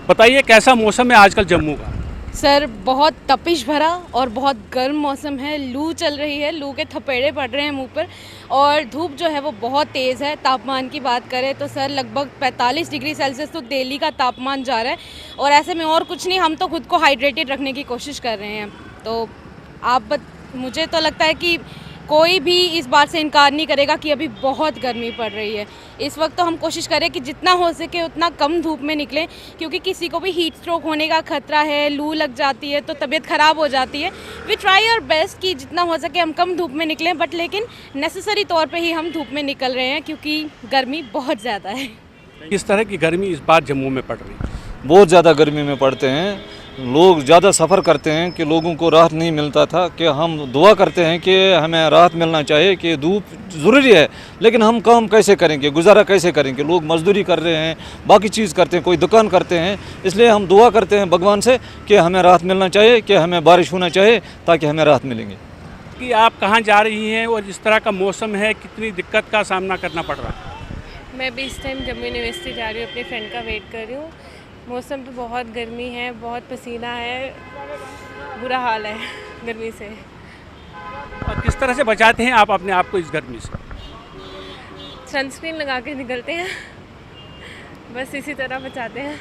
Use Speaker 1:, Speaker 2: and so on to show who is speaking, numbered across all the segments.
Speaker 1: बताइए कैसा मौसम है आजकल जम्मू का?
Speaker 2: सर बहुत तपिश भरा और बहुत गर्म मौसम है। लू चल रही है, लू के थपेड़े पड़ रहे हैं मुंह पर और धूप जो है वो बहुत तेज़ है। तापमान की बात करें तो सर लगभग 45 डिग्री सेल्सियस तो दिल्ली का तापमान जा रहा है और ऐसे में और कुछ नहीं, हम तो खुद को हाइड्रेटेड रखने की कोशिश कर रहे हैं। तो मुझे तो लगता है कि कोई भी इस बात से इनकार नहीं करेगा कि अभी बहुत गर्मी पड़ रही है। इस वक्त तो हम कोशिश करें कि जितना हो सके उतना कम धूप में निकलें, क्योंकि किसी को भी हीट स्ट्रोक होने का खतरा है, लू लग जाती है तो तबीयत ख़राब हो जाती है। वी ट्राई आवर बेस्ट कि जितना हो सके हम कम धूप में निकलें, बट लेकिन नेसेसरी तौर पे ही हम धूप में निकल रहे हैं क्योंकि गर्मी बहुत ज़्यादा है।
Speaker 1: किस तरह की गर्मी इस बार जम्मू में पड़ रही है?
Speaker 3: बहुत ज़्यादा गर्मी में पड़ते हैं लोग, ज़्यादा सफ़र करते हैं कि लोगों को राहत नहीं मिलता था। कि हम दुआ करते हैं कि हमें राहत मिलना चाहिए, कि धूप ज़रूरी है लेकिन हम काम कैसे करेंगे, गुजारा कैसे करेंगे। लोग मजदूरी कर रहे हैं, बाकी चीज़ करते हैं, कोई दुकान करते हैं, इसलिए हम दुआ करते हैं भगवान से कि हमें राहत मिलना चाहिए, कि हमें बारिश होना चाहिए ताकि हमें राहत मिलेंगे।
Speaker 1: कि आप कहाँ जा रही हैं और जिस तरह का मौसम है कितनी दिक्कत का सामना करना पड़ रहा है?
Speaker 4: मैं भी इस टाइम जम्मू यूनिवर्सिटी जा रही हूँ, अपने फ्रेंड का वेट कर रही हूँ। मौसम तो बहुत गर्मी है, बहुत पसीना है, बुरा हाल है गर्मी से।
Speaker 1: और किस तरह से बचाते हैं आप अपने आप को इस गर्मी से?
Speaker 4: सनस्क्रीन लगा के निकलते हैं, बस इसी तरह बचाते हैं।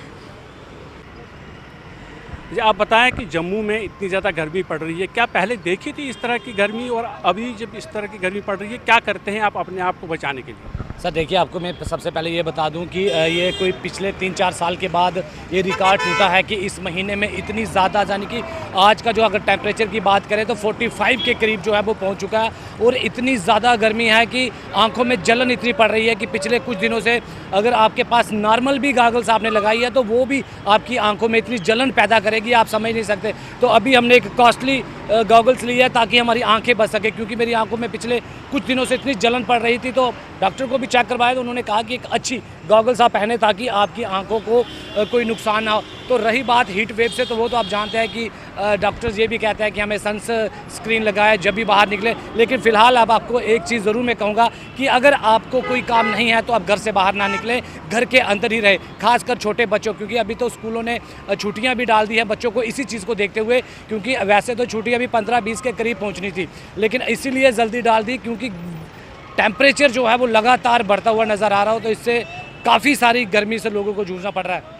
Speaker 1: जी, आप बताएं कि जम्मू में इतनी ज़्यादा गर्मी पड़ रही है, क्या पहले देखी थी इस तरह की गर्मी और अभी जब इस तरह की गर्मी पड़ रही है क्या करते हैं आप अपने आप को बचाने के लिए?
Speaker 5: सर देखिए, आपको मैं सबसे पहले ये बता दूं कि ये कोई पिछले 3-4 साल के बाद ये रिकॉर्ड टूटा है कि इस महीने में इतनी ज़्यादा, यानी कि आज का जो अगर टेम्परेचर की बात करें तो 45 के करीब जो है वो पहुंच चुका है। और इतनी ज़्यादा गर्मी है कि आंखों में जलन इतनी पड़ रही है कि पिछले कुछ दिनों से अगर आपके पास नॉर्मल भी गॉगल्स आपने लगाई है तो वो भी आपकी आंखों में इतनी जलन पैदा करेगी, आप समझ नहीं सकते। तो अभी हमने एक कॉस्टली गॉगल्स ली है ताकि हमारी आंखें बच सके, क्योंकि मेरी आंखों में पिछले कुछ दिनों से इतनी जलन पड़ रही थी। तो डॉक्टर को भी चेक करवाया तो उन्होंने कहा कि एक अच्छी गॉगल्स आप पहने ताकि आपकी आंखों को कोई नुकसान ना हो। तो रही बात हीट वेव से, तो वो तो आप जानते हैं कि डॉक्टर्स ये भी कहते हैं कि हमें सन स्क्रीन लगाए जब भी बाहर निकले। लेकिन फ़िलहाल अब आपको एक चीज़ ज़रूर मैं कहूँगा कि अगर आपको कोई काम नहीं है तो आप घर से बाहर ना निकलें, घर के अंदर ही रहे, खासकर छोटे बच्चों, क्योंकि अभी तो स्कूलों ने छुट्टियाँ भी डाल दी हैं बच्चों को इसी चीज़ को देखते हुए, क्योंकि वैसे तो छुट्टियाँ भी 15-20 के करीब पहुँचनी थी, लेकिन इसीलिए जल्दी डाल दी क्योंकि टेम्परेचर जो है वो लगातार बढ़ता हुआ नज़र आ रहा हो। तो इससे काफ़ी सारी गर्मी से लोगों को जूझना पड़ रहा है।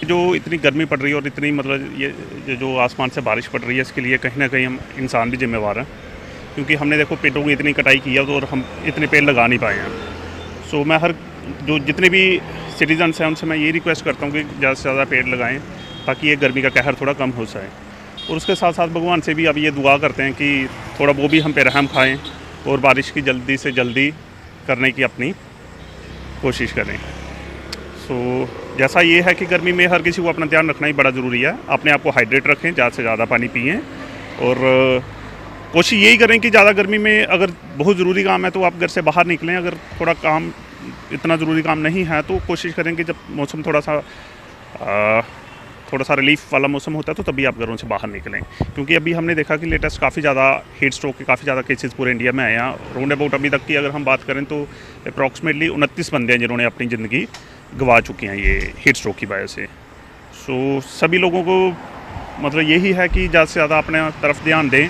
Speaker 6: जो इतनी गर्मी पड़ रही है और इतनी मतलब ये जो आसमान से बारिश पड़ रही है, इसके लिए कहीं ना कहीं हम इंसान भी जिम्मेवार हैं, क्योंकि हमने देखो पेड़ों की इतनी कटाई की है और हम इतने पेड़ लगा नहीं पाए हैं। सो मैं जितने भी सिटीजन्स हैं उनसे मैं ये रिक्वेस्ट करता हूँ कि ज़्यादा से ज़्यादा पेड़ लगाएँ ताकि ये गर्मी का कहर थोड़ा कम हो जाए। और उसके साथ साथ भगवान से भी अब ये दुआ करते हैं कि थोड़ा वो भी हम पे रहम खाएँ और बारिश की जल्दी से जल्दी करने की अपनी कोशिश करें। सो जैसा ये है कि गर्मी में हर किसी को अपना ध्यान रखना ही बड़ा ज़रूरी है। अपने आप को हाइड्रेट रखें, ज़्यादा से ज़्यादा पानी पिएं और कोशिश यही करें कि ज़्यादा गर्मी में अगर बहुत ज़रूरी काम है तो आप घर से बाहर निकलें। अगर थोड़ा काम इतना ज़रूरी काम नहीं है तो कोशिश करें कि जब मौसम थोड़ा सा रिलीफ वाला मौसम होता है तो तभी आप घरों से बाहर निकलें, क्योंकि अभी हमने देखा कि लेटेस्ट काफ़ी ज़्यादा हीट स्ट्रोक के काफ़ी ज़्यादा केसेस पूरे इंडिया में आए हैं। राउंड अबाउट अभी तक की अगर हम बात करें तो अप्रॉक्सीमेटली 29 बंदे हैं जिन्होंने अपनी ज़िंदगी गंवा चुके हैं ये हीट स्ट्रोक की वजह से। सो सभी लोगों को मतलब यही है कि ज़्यादा से ज़्यादा अपने तरफ ध्यान दें।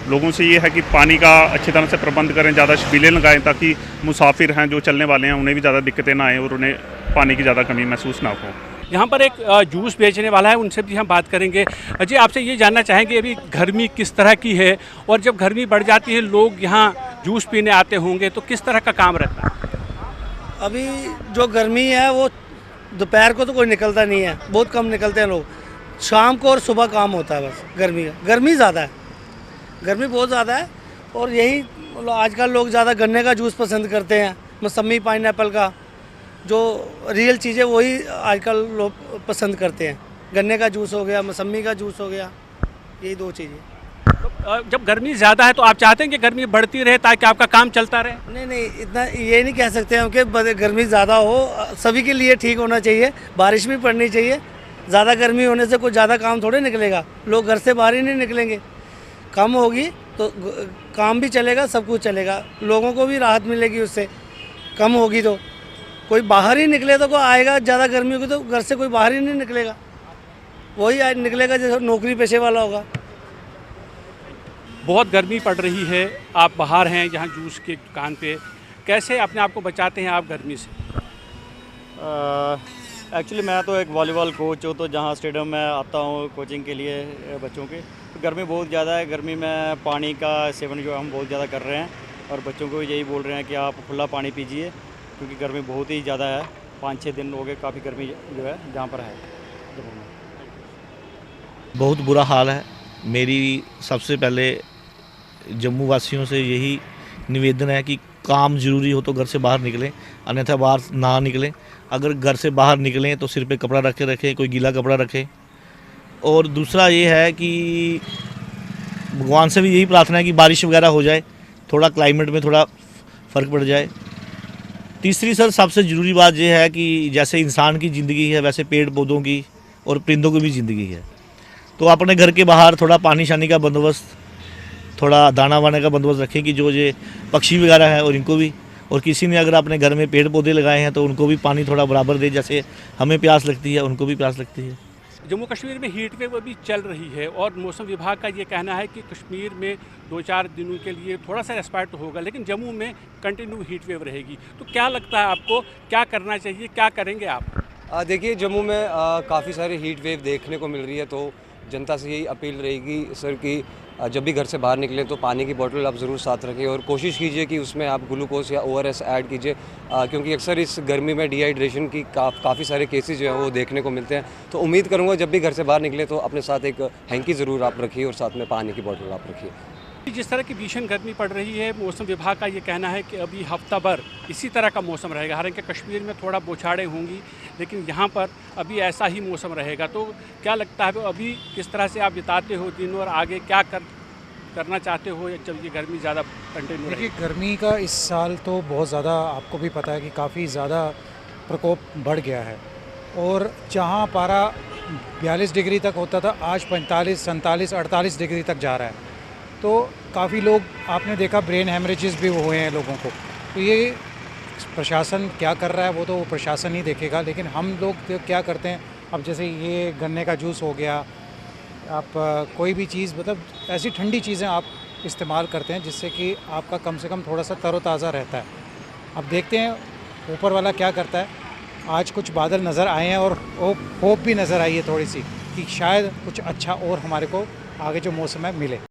Speaker 6: लोगों से ये है कि पानी का अच्छी तरह से प्रबंध करें, ज़्यादा छबीलें लगाएँ ताकि मुसाफिर हैं जो चलने वाले हैं उन्हें भी ज़्यादा दिक्कतें ना आएँ और उन्हें पानी की ज़्यादा कमी महसूस ना हो।
Speaker 1: यहाँ पर एक जूस बेचने वाला है, उनसे भी हम बात करेंगे। जी, आपसे ये जानना चाहेंगे अभी गर्मी किस तरह की है और जब गर्मी बढ़ जाती है लोग यहाँ जूस पीने आते होंगे तो किस तरह का काम रहता है?
Speaker 7: अभी जो गर्मी है वो दोपहर को तो कोई निकलता नहीं है, बहुत कम निकलते हैं लोग। शाम को और सुबह काम होता है बस। गर्मी ज़्यादा है, गर्मी बहुत ज़्यादा है। और यही आजकल लोग ज़्यादा गन्ने का जूस पसंद करते हैं, मौसमी पाइनएप्पल का, जो रियल चीज़ें वही आजकल लोग पसंद करते हैं। गन्ने का जूस हो गया, मौसमी का जूस हो गया, यही 2 चीज़ें।
Speaker 1: तो जब गर्मी ज़्यादा है तो आप चाहते हैं कि गर्मी बढ़ती रहे ताकि आपका काम चलता रहे?
Speaker 7: नहीं, इतना ये नहीं कह सकते हम कि गर्मी ज़्यादा हो। सभी के लिए ठीक होना चाहिए, बारिश भी पड़नी चाहिए। ज़्यादा गर्मी होने से कुछ ज़्यादा काम थोड़े निकलेगा, लोग घर से बाहर ही नहीं निकलेंगे। कम होगी तो काम भी चलेगा, सब कुछ चलेगा, लोगों को भी राहत मिलेगी उससे। कम होगी तो कोई बाहर ही निकले तो कोई आएगा, ज़्यादा गर्मी होगी तो घर से कोई बाहर ही नहीं निकलेगा, वही निकलेगा जैसे नौकरी पेशे वाला होगा।
Speaker 1: बहुत गर्मी पड़ रही है, आप बाहर हैं यहाँ जूस की दुकान पे, कैसे अपने आप को बचाते हैं आप गर्मी से?
Speaker 8: एक्चुअली मैं तो एक वॉलीबॉल कोच हूँ, तो जहाँ स्टेडियम में आता हूँ कोचिंग के लिए बच्चों के, तो गर्मी बहुत ज़्यादा है। गर्मी में पानी का सेवन जो हम बहुत ज़्यादा कर रहे हैं, और बच्चों को यही बोल रहे हैं कि आप खुला पानी पीजिए, क्योंकि गर्मी बहुत ही ज़्यादा है। 5-6 दिन हो गए काफ़ी गर्मी जो है जहाँ पर है।
Speaker 9: बहुत बुरा हाल है। मेरी सबसे पहले जम्मू वासियों से यही निवेदन है कि काम ज़रूरी हो तो घर से बाहर निकलें, अन्यथा बाहर ना निकलें। अगर घर से बाहर निकलें तो सिर पे कपड़ा रखें, कोई गीला कपड़ा रखें। और दूसरा ये है कि भगवान से भी यही प्रार्थना है कि बारिश वगैरह हो जाए, थोड़ा क्लाइमेट में थोड़ा फ़र्क पड़ जाए। तीसरी सर सबसे ज़रूरी बात यह है कि जैसे इंसान की ज़िंदगी है वैसे पेड़ पौधों की और परिंदों की भी ज़िंदगी है। तो अपने घर के बाहर थोड़ा पानी शानी का बंदोबस्त, थोड़ा दाना वाने का बंदोबस्त रखें कि जो ये पक्षी वगैरह हैं और इनको भी, और किसी ने अगर अपने घर में पेड़ पौधे लगाए हैं तो उनको भी पानी थोड़ा बराबर दे, जैसे हमें प्यास लगती है उनको भी प्यास लगती है।
Speaker 1: जम्मू कश्मीर में हीट वेव अभी चल रही है और मौसम विभाग का ये कहना है कि कश्मीर में 2-4 दिनों के लिए थोड़ा सा रेस्पाइट तो होगा, लेकिन जम्मू में कंटिन्यू हीट वेव रहेगी। तो क्या लगता है आपको, क्या करना चाहिए, क्या करेंगे आप?
Speaker 10: देखिए, जम्मू में काफ़ी सारी हीट वेव देखने को मिल रही है, तो जनता से यही अपील रहेगी सर कि जब भी घर से बाहर निकलें तो पानी की बोतल आप ज़रूर साथ रखें, और कोशिश कीजिए कि उसमें आप ग्लूकोज या ORS ऐड कीजिए, क्योंकि अक्सर इस गर्मी में डिहाइड्रेशन की काफ़ी सारे केसेस जो हैं वो देखने को मिलते हैं। तो उम्मीद करूँगा जब भी घर से बाहर निकलें तो अपने साथ एक हैंकी ज़रूर आप रखिए और साथ में पानी की बोतल आप रखिए।
Speaker 1: जिस तरह की भीषण गर्मी पड़ रही है, मौसम विभाग का ये कहना है कि अभी हफ्ता भर इसी तरह का मौसम रहेगा। हालांकि कश्मीर में थोड़ा बौछारें होंगी, लेकिन यहाँ पर अभी ऐसा ही मौसम रहेगा। तो क्या लगता है अभी किस तरह से आप बिताते हो दिन, और आगे क्या करना चाहते हो, या जब ये गर्मी ज़्यादा कंटिन्यू रहेगी?
Speaker 11: देखिए, गर्मी का इस साल तो बहुत ज़्यादा, आपको भी पता है कि काफ़ी ज़्यादा प्रकोप बढ़ गया है, और जहाँ पारा 42 डिग्री तक होता था आज 45, 47, 48 डिग्री तक जा रहा है। तो काफ़ी लोग, आपने देखा ब्रेन हेमरेजेस भी हुए हैं लोगों को। तो ये प्रशासन क्या कर रहा है वो तो प्रशासन ही देखेगा, लेकिन हम लोग तो क्या करते हैं, अब जैसे ये गन्ने का जूस हो गया, आप कोई भी चीज़ मतलब ऐसी ठंडी चीज़ें आप इस्तेमाल करते हैं जिससे कि आपका कम से कम थोड़ा सा तरोताज़ा रहता है। अब देखते हैं ऊपर वाला क्या करता है। आज कुछ बादल नज़र आए हैं और होप भी नज़र आई है थोड़ी सी कि शायद कुछ अच्छा और हमारे को आगे जो मौसम है मिले।